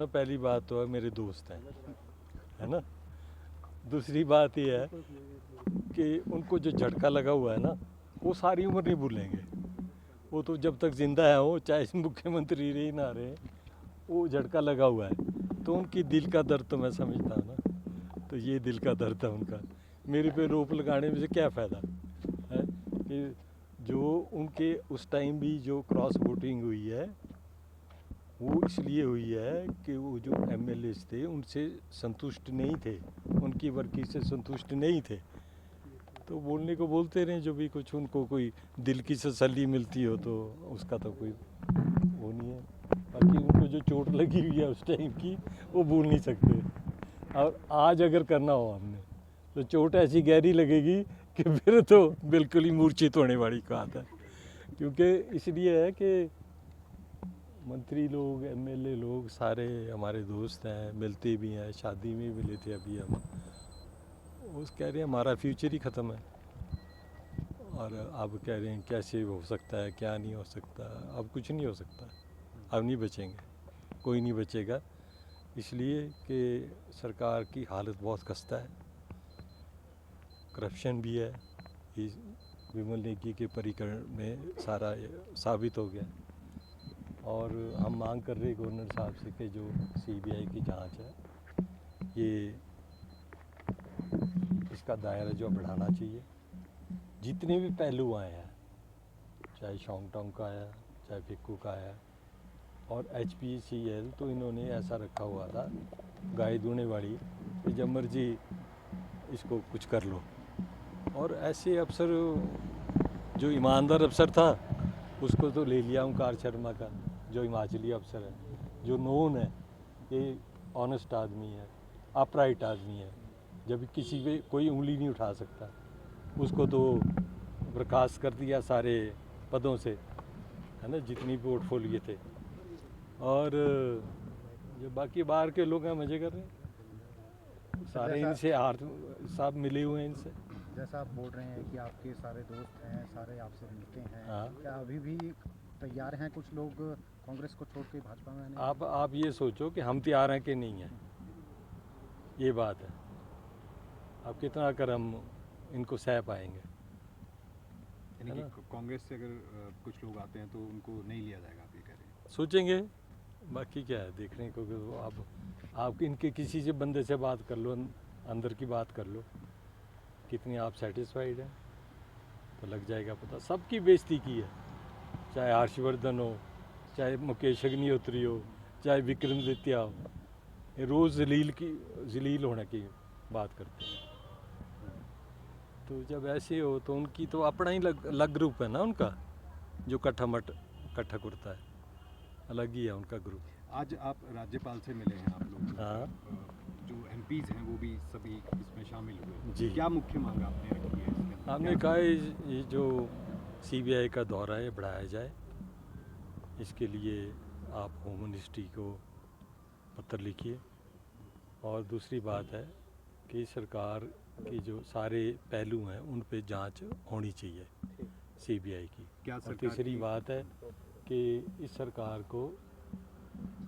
तो पहली बात तो है मेरे दोस्त हैं, है ना। दूसरी बात ये है कि उनको जो झटका लगा हुआ है ना, वो सारी उम्र नहीं भूलेंगे। वो तो जब तक जिंदा है, वो चाहे मुख्यमंत्री रहे ना रहे, वो झटका लगा हुआ है। तो उनकी दिल का दर्द तो मैं समझता हूँ ना। तो ये दिल का दर्द है उनका। मेरे पे रोप लगाने में से क्या फ़ायदा है कि जो उनके उस टाइम भी जो क्रॉस वोटिंग हुई है, वो इसलिए हुई है कि वो जो एमएलएस थे उनसे संतुष्ट नहीं थे, उनकी वर्की से संतुष्ट नहीं थे। तो बोलने को बोलते रहे, जो भी कुछ उनको कोई दिल की तसल्ली मिलती हो तो उसका तो कोई वो नहीं है। बाकी उनको जो चोट लगी हुई है उस टाइम की, वो भूल नहीं सकते। और आज अगर करना हो हमने, तो चोट ऐसी गहरी लगेगी कि फिर तो बिल्कुल ही मूर्छित होने वाली बात है। क्योंकि इसलिए है कि मंत्री लोग, एमएलए लोग सारे हमारे दोस्त हैं, मिलते भी हैं, शादी में मिले थे अभी हम। वो कह रहे हैं हमारा फ्यूचर ही ख़त्म है, और अब कह रहे हैं कैसे हो सकता है, क्या नहीं हो सकता। अब कुछ नहीं हो सकता, अब नहीं बचेंगे, कोई नहीं बचेगा। इसलिए कि सरकार की हालत बहुत खस्ता है, करप्शन भी है। इस विमल नेगी के परिकरण में सारा साबित हो गया। और हम मांग कर रहे गवर्नर साहब से कि जो सीबीआई की जांच है, ये इसका दायरा जो बढ़ाना चाहिए। जितने भी पहलू आए हैं, चाहे शोंगटोंग का आया, चाहे फिक्कू का आया, और HPCL तो इन्होंने ऐसा रखा हुआ था गाय दूने वाली कि जब मर्जी इसको कुछ कर लो। और ऐसे अफसर, जो ईमानदार अफसर था उसको तो ले लिया ओंकार शर्मा का, जो हिमाचली अफसर है, जो नोन है कि ऑनेस्ट आदमी है, अपराइट आदमी है, जब किसी पे कोई उंगली नहीं उठा सकता, उसको तो बर्खास्त कर दिया सारे पदों से, है ना, जितनी पोर्टफोलियो थे। और जो बाकी बाहर के लोग हैं मज़े कर रहे हैं सारे, इनसे हार साहब मिले हुए हैं इनसे। जैसा आप बोल रहे हैं कि आपके सारे दोस्त हैं, सारे आपसे मिलते हैं, हाँ, क्या अभी भी तैयार हैं कुछ लोग कांग्रेस को छोड़ के भाजपा में आने? आप ये सोचो कि हम तैयार हैं कि नहीं हैं, ये बात है। अब कितना कर हम इनको सह पाएंगे। यानी कि कांग्रेस से अगर कुछ लोग आते हैं तो उनको नहीं लिया जाएगा, आप ये कह रहे हैं? सोचेंगे, बाकी क्या है देखने को। कि आप इनके किसी से बंदे से बात कर लो, अंदर की बात कर लो, कितनी आप सेटिस्फाइड हैं, तो लग जाएगा पता। सबकी बेइज्जती की है, चाहे हर्षवर्धन हो, चाहे मुकेश अग्निहोत्री हो, चाहे विक्रमादित्य हो, ये रोज़ जलील होने की बात करते हैं। तो जब ऐसे हो तो उनकी तो अपना ही अलग ग्रुप है ना उनका, जो कट्ठा कुर्ता है, अलग ही है उनका ग्रुप। आज आप राज्यपाल से मिले हैं आप लोग, हाँ जो MPs हैं वो भी सभी इसमें शामिल हुए जी। क्या मुख्य मांग आपने रखी है इसके अंदर? हमने कहा ये जो सीबीआई का दौरा है बढ़ाया जाए, इसके लिए आप होम मिनिस्ट्री को पत्र लिखिए। और दूसरी बात है कि सरकार की जो सारे पहलू हैं उन पे जांच होनी चाहिए सीबीआई की। क्या और सरकार तीसरी की बात है कि इस सरकार को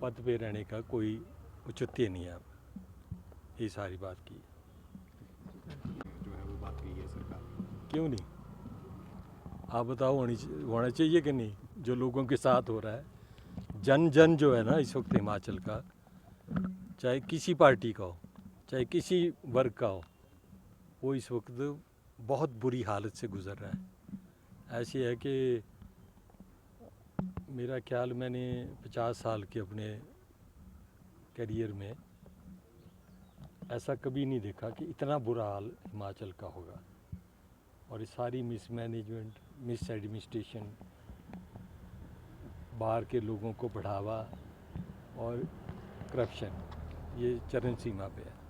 पद पे रहने का कोई औचित्य नहीं है। अब ये सारी बात की है। जो है वो बात की है सरकार ने? क्यों नहीं, आप बताओ, होना चाहिए कि नहीं? जो लोगों के साथ हो रहा है, जन जन जो है ना इस वक्त हिमाचल का, चाहे किसी पार्टी का हो, चाहे किसी वर्ग का हो, वो इस वक्त बहुत बुरी हालत से गुज़र रहा है। ऐसी है कि मेरा ख्याल, मैंने 50 साल के अपने करियर में ऐसा कभी नहीं देखा कि इतना बुरा हाल हिमाचल का होगा। और ये सारी मिसमैनेजमेंट, मिस एडमिनिस्ट्रेशन, बाहर के लोगों को बढ़ावा और करप्शन, ये चरम सीमा पे है।